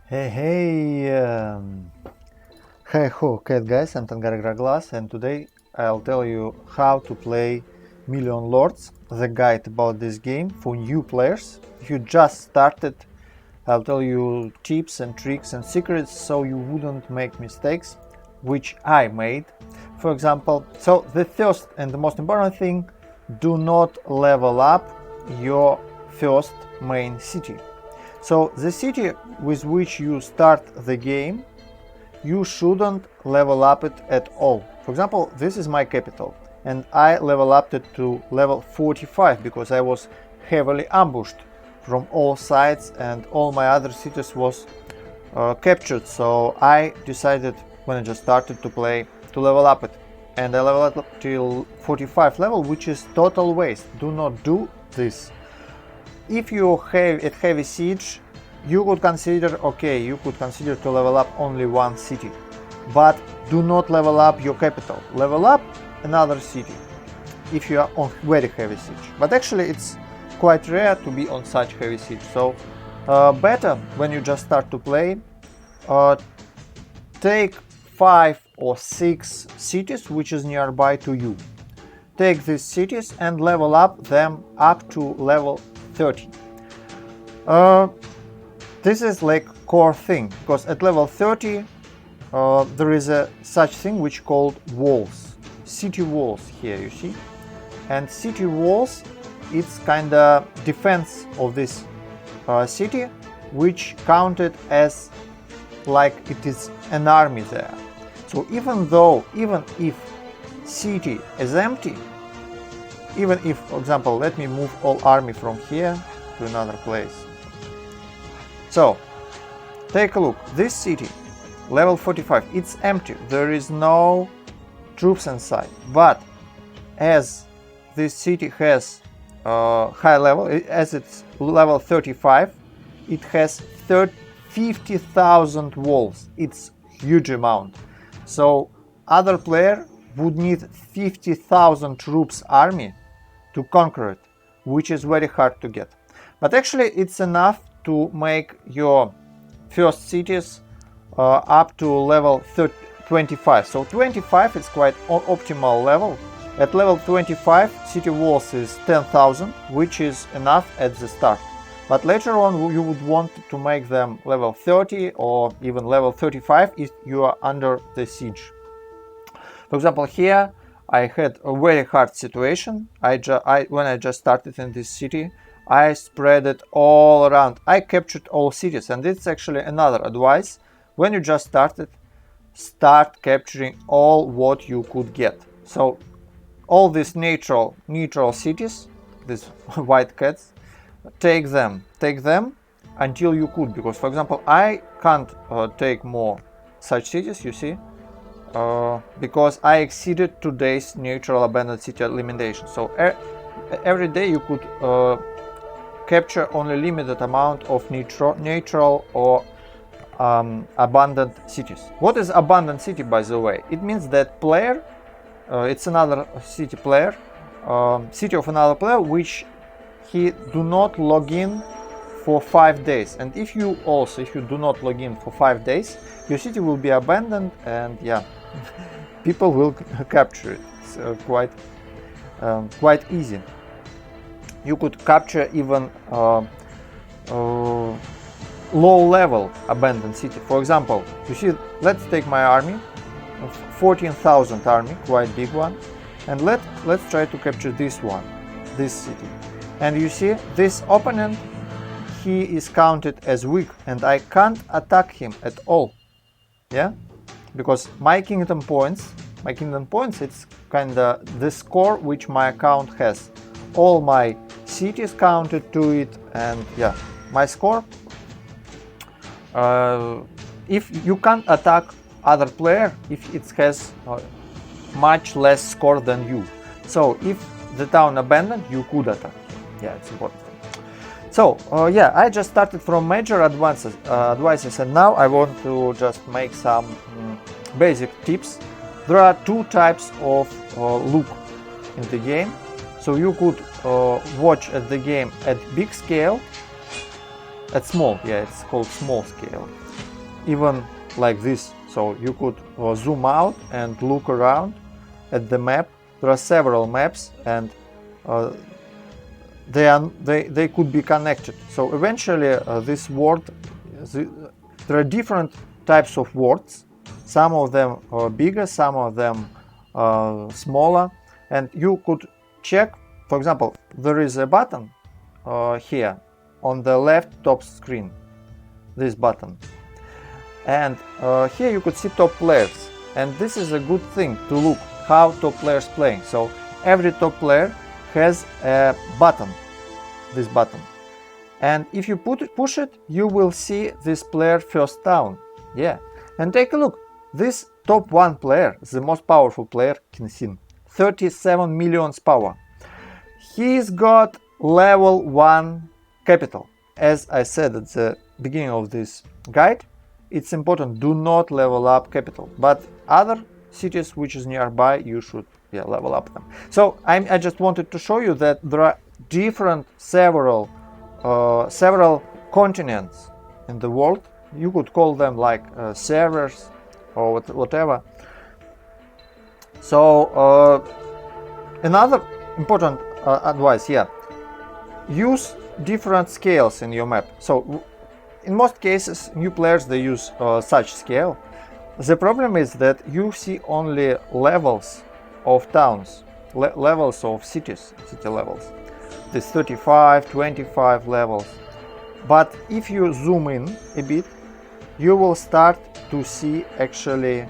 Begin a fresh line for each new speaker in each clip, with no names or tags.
Hey, Hiho, cat guys, I'm Tangar iGroglaz, and today I'll tell you how to play Million Lords, the guide about this game for new players. If you just started, I'll tell you tips and tricks and secrets so you wouldn't make mistakes, which I made. For example, so the first and the most important thing, do not level up your first main city. So the city with which you start the game, you shouldn't level up it at all. For example, this is my capital, and I level up it to level 45 because I was heavily ambushed from all sides and all my other cities was captured. So I decided when I just started to play to level up it, and I leveled up till 45 level, which is total waste. Do not do this. If you have at heavy siege, you could consider to level up only one city, but do not level up your capital. Level up another city if you are on very heavy siege. But actually, it's quite rare to be on such heavy siege. So better when you just start to play, take 5 or 6 cities which is nearby to you. Take these cities and level up them up to level 30. This is like core thing, because at level 30 there is a such thing which called walls, city walls here, you see, and city walls, it's kind of defense of this city, which counted as like it is an army there. So even if city is empty, even if, for example, let me move all army from here to another place. So take a look, this city, level 45, it's empty, there is no troops inside, but as this city has high level, as it's level 35, it has 50,000 walls. It's huge amount. So other player would need 50,000 troops army to conquer it, which is very hard to get. But actually it's enough to make your first cities up to level 25. So 25 is quite optimal level. At level 25, city walls is 10,000, which is enough at the start. But later on you would want to make them level 30 or even level 35 if you are under the siege. For example, here I had a very hard situation. When I just started in this city, I spread it all around. I captured all cities, and it's actually another advice. When you just started, start capturing all what you could get. So all these neutral cities, these white cats, take them until you could, because for example I can't take more such cities, you see, because I exceeded today's neutral abandoned city limitation. So every day you could capture only limited amount of neutral or abandoned cities. What is abandoned city, by the way? It means that player, it's another city player, city of another player, which he do not log in for 5 days. And if you do not log in for 5 days, your city will be abandoned, and yeah, people will capture it. It's quite easy. You could capture even low level abandoned city. For example, you see, let's take my army, 14,000 army, quite big one, and let's try to capture this city. And you see, this opponent, he is counted as weak, and I can't attack him at all. Yeah, because my kingdom points, it's kinda the score which my account has. All my cities counted to it, and yeah, my score. If you can't attack other player if it has much less score than you. So if the town abandoned, you could attack. Yeah, it's important. So yeah, I just started from major advices, and now I want to just make some basic tips. There are 2 types of look in the game. So you could watch at the game at big scale, at small, yeah, it's called small scale, even like this. So you could zoom out and look around at the map. There are several maps, and they could be connected. So eventually this world, there are different types of worlds. Some of them are bigger, some of them smaller, and you could check. For example, there is a button here on the left top screen, this button, and here you could see top players, and this is a good thing to look how top players playing. So every top player has a button, this button, and if you push it, you will see this player first down. Yeah, and take a look. This top 1 player, the most powerful player, can see 37 million power. He's got level 1 capital. As I said at the beginning of this guide, it's important, do not level up capital, but other cities which is nearby, you should level up them. So I just wanted to show you that there are different several continents in the world. You could call them like servers or whatever. So another important advice, use different scales in your map. So in most cases, new players, they use such scale. The problem is that you see only levels of towns, levels of cities, city levels. This 35, 25 levels. But if you zoom in a bit, you will start to see actually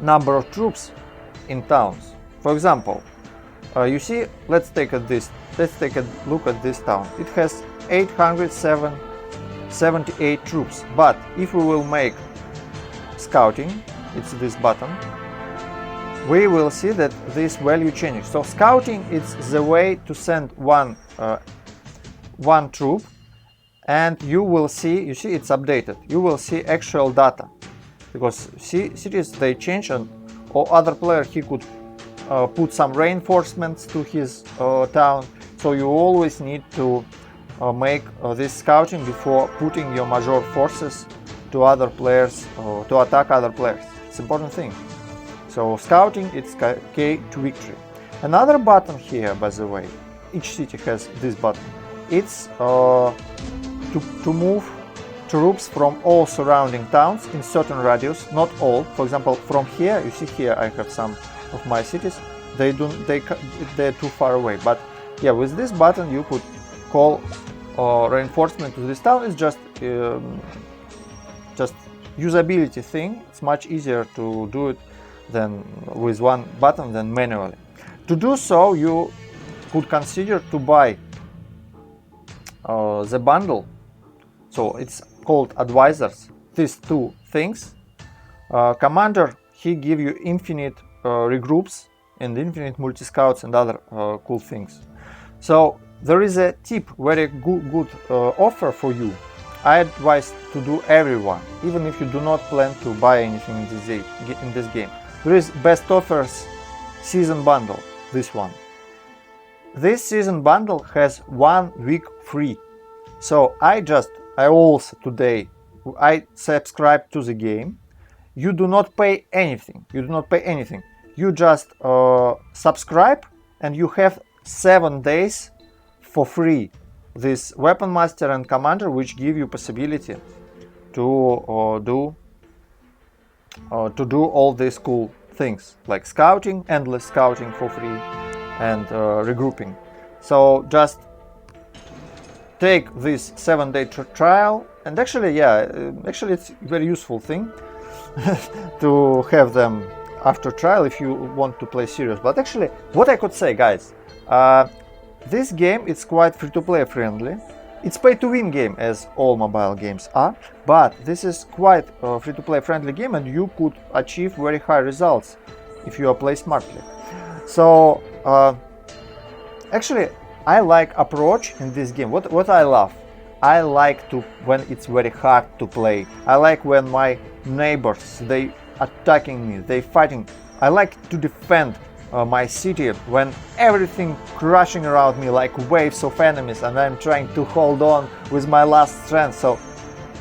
number of troops in towns. For example, you see, let's take a look at this town. It has 878 troops, but if we will make scouting, it's this button, we will see that this value changes. So scouting is the way to send one troop, and you will see, you see it's updated. You will see actual data, because cities they change, and or other player he could put some reinforcements to his town. So you always need to make this scouting before putting your major forces to other players to attack other players. It's an important thing. So scouting, it's key to victory. Another button here, by the way, each city has this button. It's to move troops from all surrounding towns in certain radius, not all. For example, from here, you see here I have some of my cities. They're too far away. But yeah, with this button you could call reinforcement to this town. It's just usability thing. It's much easier to do it than with one button than manually. To do so, you could consider to buy the bundle. So it's called advisors. These two things. Commander, he give you infinite regroups and infinite multi-scouts and other cool things. So there is a tip, very good offer for you. I advise to do everyone, even if you do not plan to buy anything in this game. There is best offers season bundle, this one. This season bundle has 1 week free. So I also today subscribe to the game. You do not pay anything. You just subscribe, and you have 7 days for free. This Weapon Master and Commander, which give you possibility to do all these cool things like scouting, endless scouting for free, and regrouping. So just take this 7-day trial, and actually it's a very useful thing to have them after trial if you want to play serious. But actually, what I could say, guys, this game it's quite free-to-play friendly. It's pay-to-win game, as all mobile games are, but this is quite a free-to-play friendly game, and you could achieve very high results if you play smartly. So actually, I like approach in this game. What I love, I like to when it's very hard to play. I like when my neighbors they attacking me, they fighting. I like to defend my city when everything crashing around me like waves of enemies, and I'm trying to hold on with my last strength. So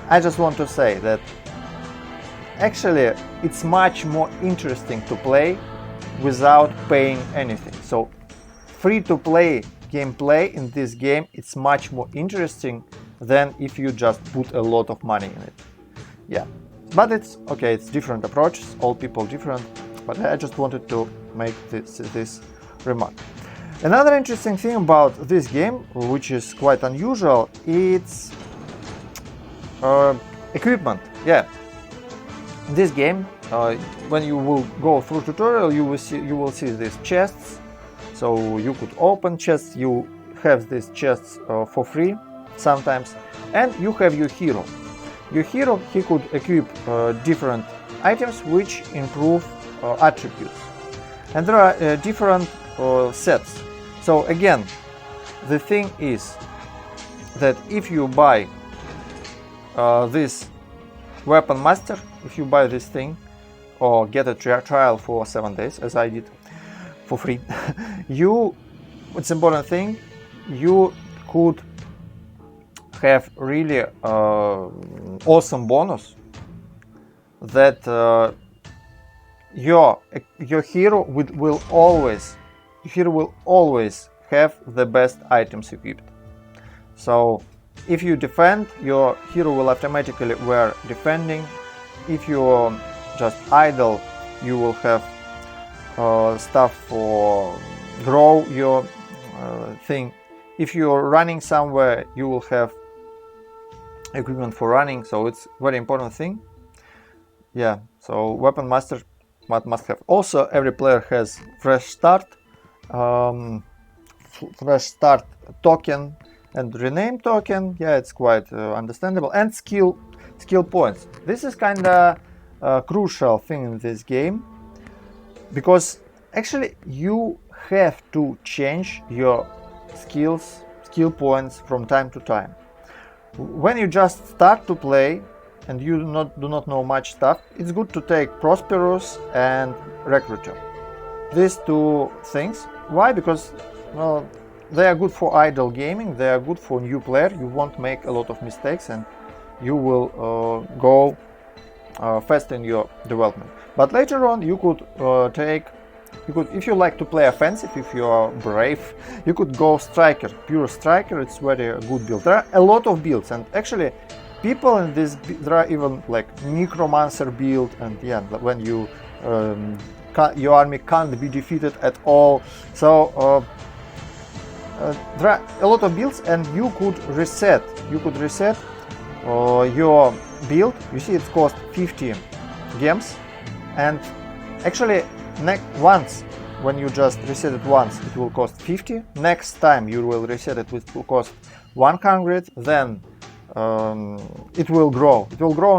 I just want to say that actually it's much more interesting to play without paying anything. So free-to-play gameplay in this game, it's much more interesting than if you just put a lot of money in it. Yeah, but it's okay, it's different approaches, all people different, but I just wanted to make this remark. Another interesting thing about this game, which is quite unusual, it's equipment. Yeah, this game, when you will go through tutorial, you will see these chests. So you could open chests, you have these chests for free sometimes, and you have your hero. Your hero, he could equip different items which improve attributes, and there are different sets. So again, the thing is that if you buy this weapon master, if you buy this thing or get a trial for 7 days, as I did, for free, it's important thing, you could have really awesome bonus that your hero will always have the best items equipped. So if you defend, your hero will automatically wear defending. If you just idle, you will have stuff for grow your thing. If you're running somewhere, you will have equipment for running, so it's very important thing. Yeah, so weapon master must have. Also, every player has fresh start token and rename token. Yeah, it's quite understandable. And skill points. This is kind of a crucial thing in this game, because actually you have to change your skill points from time to time. When you just start to play and you do not know much stuff, it's good to take Prosperous and Recruiter. These two things. Why? Because well, they are good for idle gaming, they are good for new player. You won't make a lot of mistakes and you will go fast in your development. But later on you could if you like to play offensive, if you are brave, you could go striker, pure striker. It's very good build. There are a lot of builds, and actually people in this, there are even like necromancer build, and yeah, when you your army can't be defeated at all. So there are a lot of builds, and you could reset your build. You see, it's cost 50 gems, and actually once, when you just reset it once, it will cost 50. Next time you will reset it, it will cost 100. Then it will grow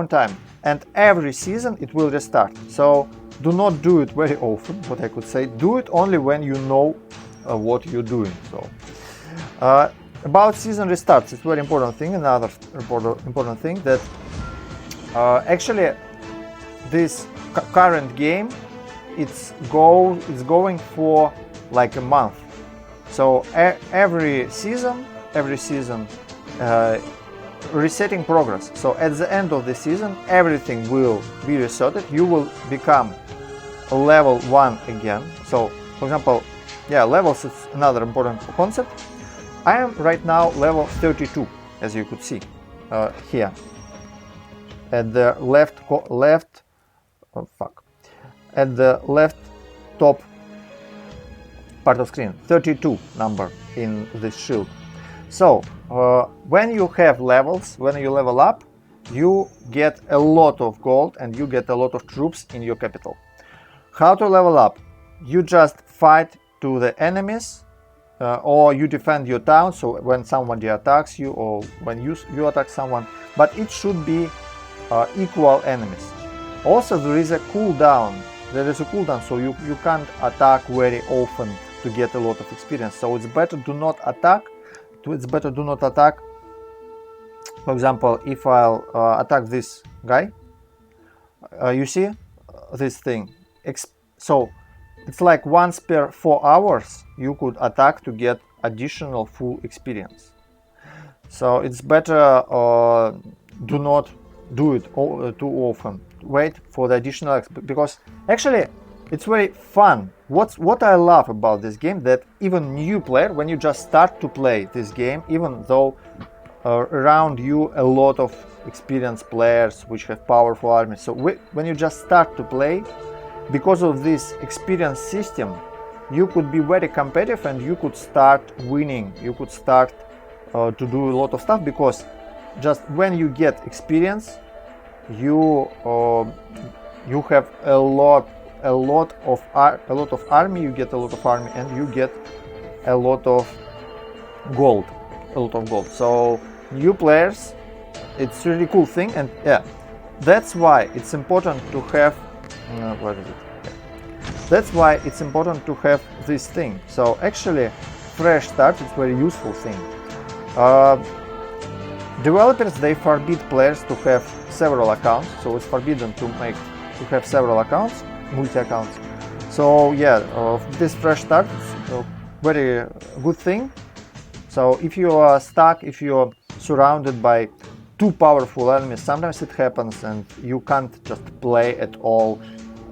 in time, and every season it will restart. So do not do it very often, what I could say. Do it only when you know what you're doing. So about season restarts, it's a very important thing. Another important thing, that actually this current game, it's going for like a month. So every season resetting progress. So at the end of the season, everything will be resetted. You will become level 1 again. So for example, yeah, levels is another important concept. I am right now level 32, as you could see here at the at the left top part of screen, 32 number in this shield. So when you have levels, when you level up, you get a lot of gold and you get a lot of troops in your capital. How to level up? You just fight to the enemies, or you defend your town, so when somebody attacks you or when you attack someone, but it should be equal enemies. Also, there is a cooldown. So you can't attack very often to get a lot of experience. So it's better do not attack. For example, if I'll attack this guy, you see this thing. So it's like once per 4 hours you could attack to get additional full experience. So it's better do not do it too often. Wait for the additional because actually it's very fun. What I love about this game, that even new player, when you just start to play this game, even though around you a lot of experienced players which have powerful armies, so when you just start to play, because of this experience system, you could be very competitive and you could start winning. You could start to do a lot of stuff, because just when you get experience, you have a lot of army. You get a lot of army, and you get a lot of gold. So new players, it's a really cool thing, and yeah, that's why it's important to have. What is it? Yeah. That's why it's important to have this thing. So actually, fresh start is very useful thing. Developers, they forbid players to have several accounts, so it's forbidden to have several accounts, multi-accounts. So yeah, this fresh start is a very good thing. So if you are stuck, if you're surrounded by too powerful enemies, sometimes it happens and you can't just play at all,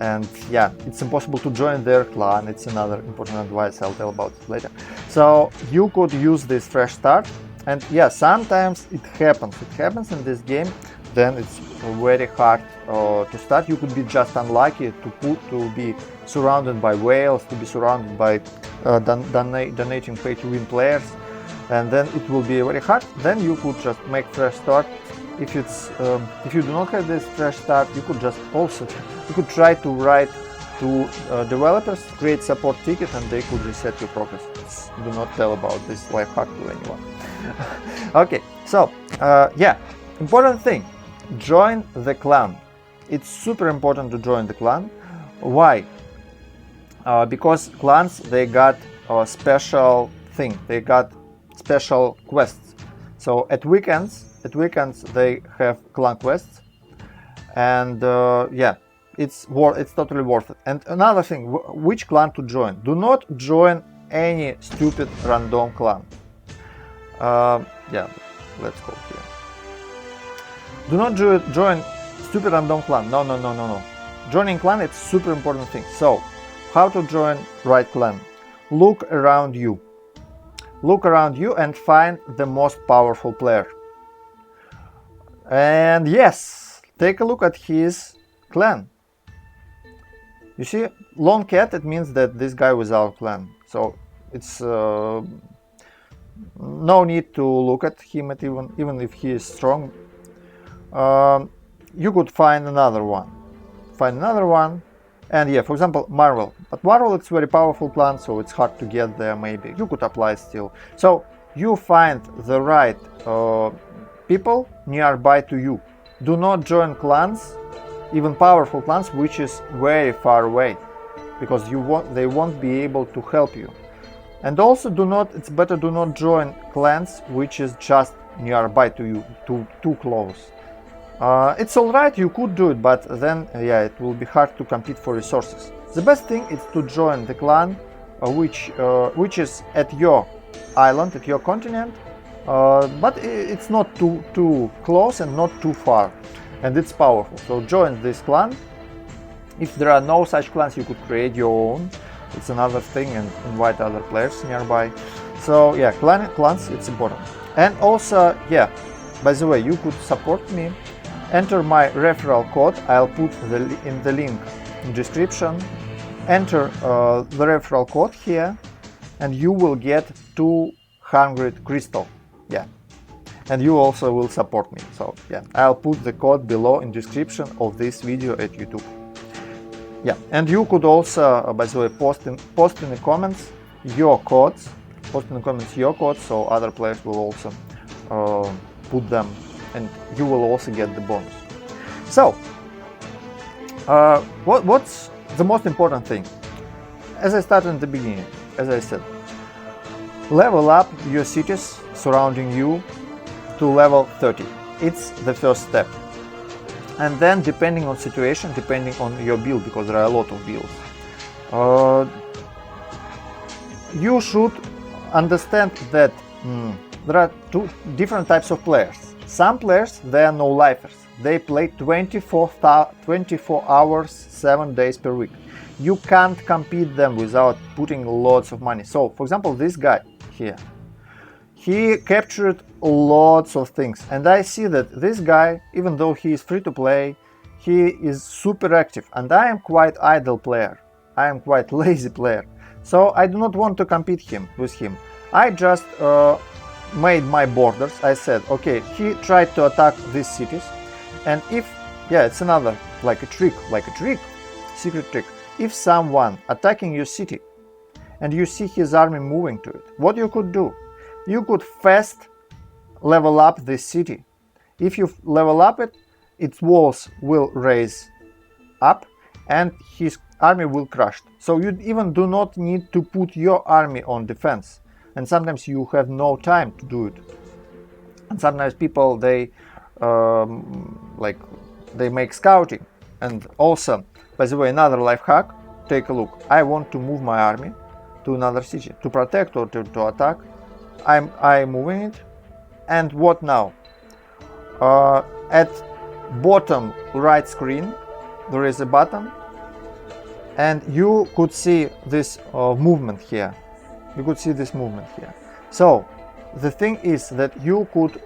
and yeah, it's impossible to join their clan. It's another important advice, I'll tell about it later. So you could use this fresh start, and yeah, sometimes it happens in this game. Then it's very hard to start. You could be just unlucky to be surrounded by whales, to be surrounded by donating pay-to-win players, and then it will be very hard. Then you could just make fresh start. If you do not have this fresh start, you could try to write to developers, create support ticket, and they could reset your progress. Do not tell about this life hack to anyone. Okay, so yeah, important thing, join the clan. It's super important to join the clan. Why? Because clans, they got a special thing, they got special quests. So at weekends they have clan quests, and yeah, it's totally worth it. And another thing, which clan to join? Do not join any stupid random clan. Yeah, let's go here. Do not join stupid random clan. No. Joining clan, it's super important thing. So how to join right clan? Look around you and find the most powerful player. And yes, take a look at his clan. You see, lone cat, it means that this guy was our clan. So it's no need to look at him even if he is strong. You could find another one. And yeah, for example, Marvel. But Marvel, it's very powerful clan, so it's hard to get there. Maybe you could apply still. So you find the right people nearby to you. Do not join clans, even powerful clans, which is very far away, because they won't be able to help you. And also it's better do not join clans which is just nearby to you, too close. It's alright, you could do it, but then yeah, it will be hard to compete for resources. The best thing is to join the clan which is at your island, at your continent, but it's not too close and not too far, and it's powerful. So join this clan. If there are no such clans, you could create your own. It's another thing, and invite other players nearby. So yeah, clans, it's important. And also, yeah, by the way, you could support me. Enter my referral code. I'll put in the link in description. Enter the referral code here, and you will get 200 crystal. Yeah, and you also will support me. So yeah, I'll put the code below in description of this video at YouTube. Yeah, and you could also, by the way, post in the comments your codes. So other players will also put them, and you will also get the bonus. So, what's the most important thing? As I started in the beginning, as I said, level up your cities surrounding you to level 30. It's the first step. And then, depending on situation, depending on your build, because there are a lot of builds, you should understand that there are two different types of players. Some players, they are no-lifers. They play 24 hours, 7 days per week. You can't compete them without putting lots of money. So, for example, this guy here, he captured lots of things. And I see that this guy, even though he is free to play, he is super active. And I am quite idle player. I am quite lazy player. So I do not want to compete with him. I just made my borders. I said, okay, he tried to attack these cities. And if, yeah, it's another, like a trick, secret trick. If someone attacking your city and you see his army moving to it, what you could do? You could fast level up this city. If you level up it, its walls will raise up and his army will crush. So you even do not need to put your army on defense. And sometimes you have no time to do it. And sometimes people, they make scouting. And also, by the way, another life hack, take a look. I want to move my army to another city to protect or to attack. I'm moving it. And what now? At bottom right screen there is a button and you could see this movement here. You could see this movement here. So the thing is that you could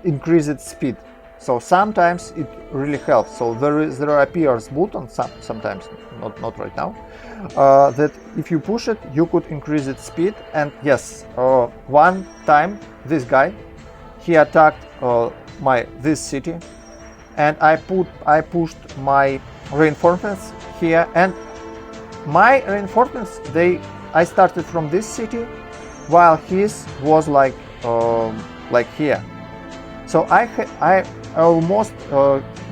increase its speed. So sometimes it really helps. So there appears button sometimes, not right now, that if you push it, you could increase its speed. And yes, one time this guy, he attacked this city, and I pushed my reinforcements here, and my reinforcements, I started from this city, while his was like here. So I almost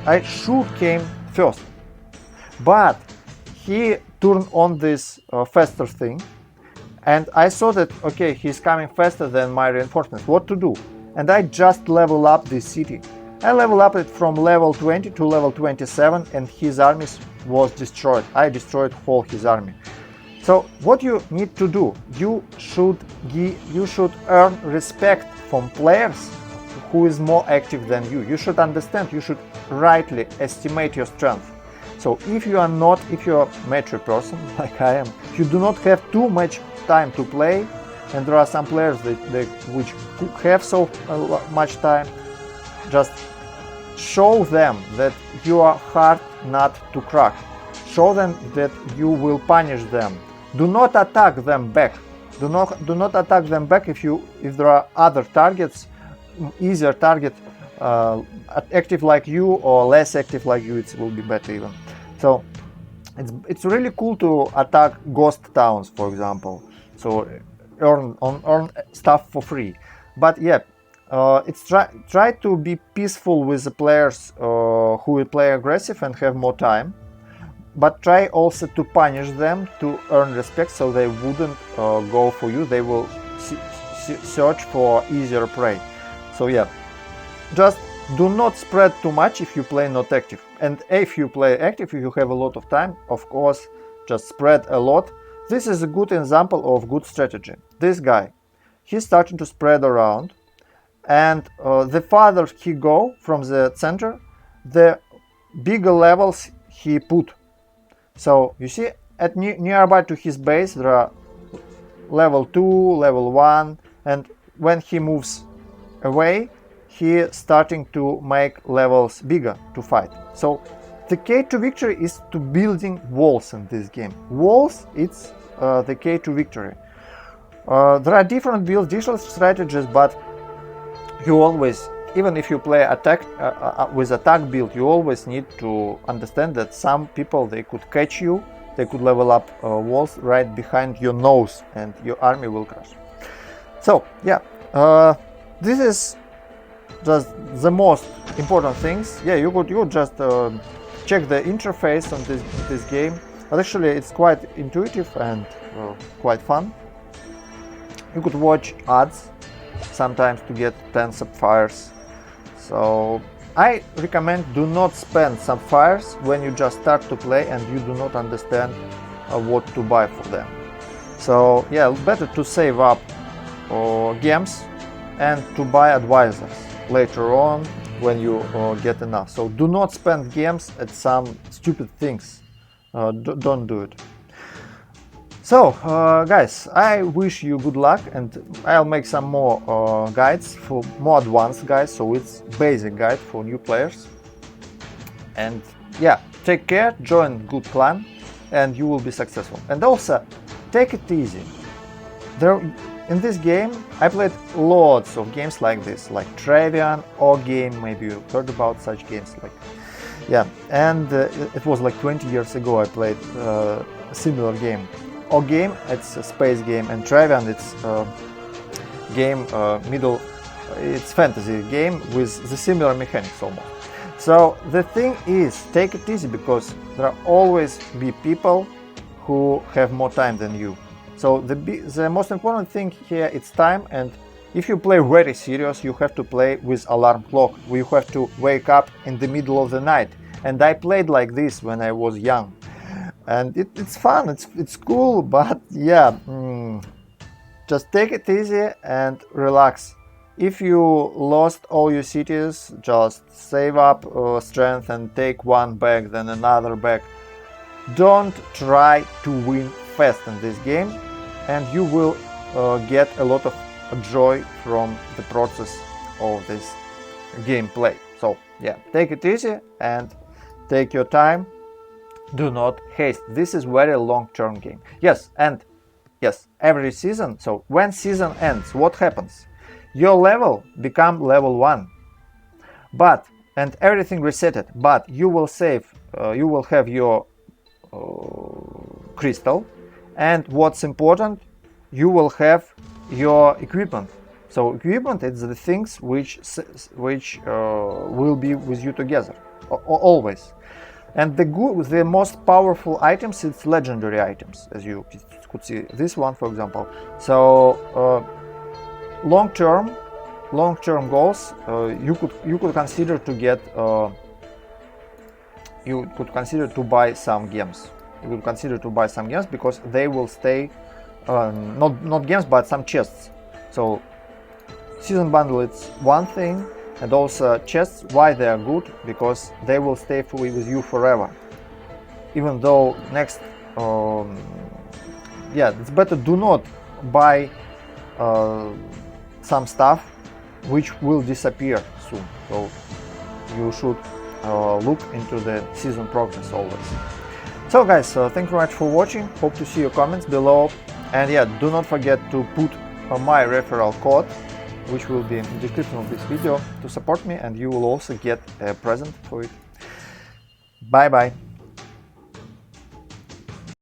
I should came first, but he turned on this faster thing, and I saw that okay, he's coming faster than my reinforcements. What to do? And I just level up this city. I level up it from level 20 to level 27, and his armies was destroyed. I destroyed whole his army. So what you need to do? You should earn respect from players who is more active than you. You should understand. You should rightly estimate your strength. So if you're a mature person like I am, you do not have too much time to play, and there are some players which have so much time, just show them that you are hard nut to crack. Show them that you will punish them. Do not attack them back. Do not attack them back if there are other targets, easier target, active like you or less active like you. It will be better even. So it's really cool to attack ghost towns, for example. So earn stuff for free. But yeah, it's try to be peaceful with the players who will play aggressive and have more time. But try also to punish them to earn respect, so they wouldn't go for you. They will search for easier prey. So yeah, just do not spread too much if you play not active. And if you play active, you have a lot of time, of course, just spread a lot. This is a good example of good strategy. This guy, he's starting to spread around, and the farther he go from the center, the bigger levels he put. So you see, at nearby to his base there are level 2, level 1, and when he moves away, he is starting to make levels bigger to fight. So the key to victory is to building walls in this game. Walls, it's the key to victory. There are different builds, different strategies, but you always, even if you play attack with attack build, you always need to understand that some people, they could catch you, they could level up walls right behind your nose, and your army will crash. So yeah, this is just the most important things. Yeah, you could just check the interface on this game. But actually, it's quite intuitive and quite fun. You could watch ads sometimes to get 10 sapphires. So I recommend do not spend some fires when you just start to play and you do not understand what to buy for them. So yeah, better to save up games and to buy advisors later on when you get enough. So do not spend games at some stupid things. Don't do it. So guys, I wish you good luck, and I'll make some more guides, for more advanced guides, so it's basic guide for new players. And yeah, take care, join good clan, and you will be successful. And also take it easy. In this game I played lots of games like this, like Travian or game, maybe you heard about such games, like yeah, and it was like 20 years ago I played a similar game. Or game, it's a space game, and Travian, it's game it's fantasy game with the similar mechanics almost. So the thing is, take it easy, because there always be people who have more time than you. So the most important thing here is time, and if you play very serious, you have to play with alarm clock. You have to wake up in the middle of the night, and I played like this when I was young. And it's fun, it's cool, but yeah, just take it easy and relax. If you lost all your cities, just save up strength and take one back, then another back. Don't try to win fast in this game, and you will get a lot of joy from the process of this gameplay. So yeah, take it easy and take your time. Do not haste. This is very long-term game. Yes, and yes, every season. So when season ends, what happens? Your level become level 1, and everything resetted. But you will save. You will have your crystal, and what's important, you will have your equipment. So equipment is the things which will be with you together always. And the most powerful items, it's legendary items, as you could see this one, for example. So long-term goals, you could consider to get you could consider to buy some games. You could consider to buy some games because they will stay not games but some chests. So season bundle, it's one thing. And also chests, why they are good? Because they will stay with you forever. Even though next, yeah, it's better do not buy some stuff which will disappear soon. So you should look into the season progress always. So guys, thank you very much for watching. Hope to see your comments below. And yeah, do not forget to put my referral code, which will be in the description of this video, to support me, and you will also get a present for it. Bye bye.